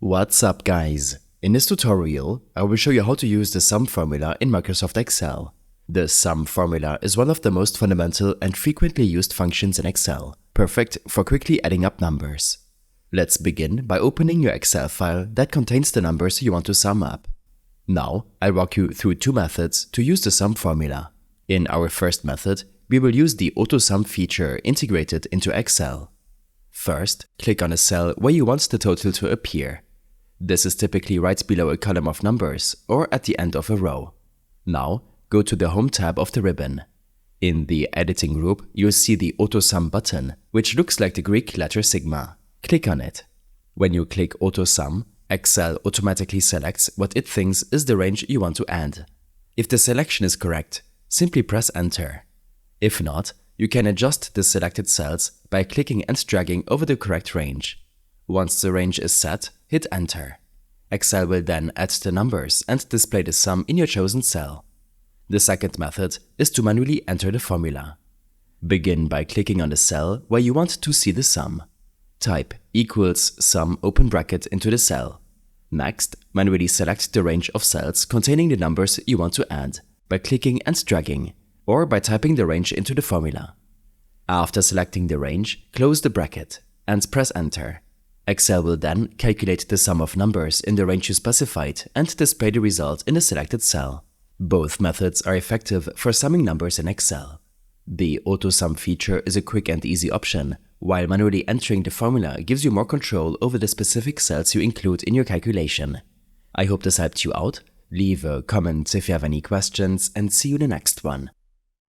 What's up, guys? In this tutorial, I will show you how to use the sum formula in Microsoft Excel. The sum formula is one of the most fundamental and frequently used functions in Excel, perfect for quickly adding up numbers. Let's begin by opening your Excel file that contains the numbers you want to sum up. Now, I'll walk you through two methods to use the sum formula. In our first method, we will use the AutoSum feature integrated into Excel. First, click on a cell where you want the total to appear. This is typically right below a column of numbers or at the end of a row. Now, go to the Home tab of the ribbon. In the Editing group, you'll see the AutoSum button, which looks like the Greek letter sigma. Click on it. When you click AutoSum, Excel automatically selects what it thinks is the range you want to add. If the selection is correct, simply press Enter. If not, you can adjust the selected cells by clicking and dragging over the correct range. Once the range is set, hit Enter. Excel will then add the numbers and display the sum in your chosen cell. The second method is to manually enter the formula. Begin by clicking on the cell where you want to see the sum. Type equals sum open bracket into the cell. Next, manually select the range of cells containing the numbers you want to add by clicking and dragging, or by typing the range into the formula. After selecting the range, close the bracket and press Enter. Excel will then calculate the sum of numbers in the range you specified and display the result in the selected cell. Both methods are effective for summing numbers in Excel. The AutoSum feature is a quick and easy option, while manually entering the formula gives you more control over the specific cells you include in your calculation. I hope this helped you out. Leave a comment if you have any questions and see you in the next one.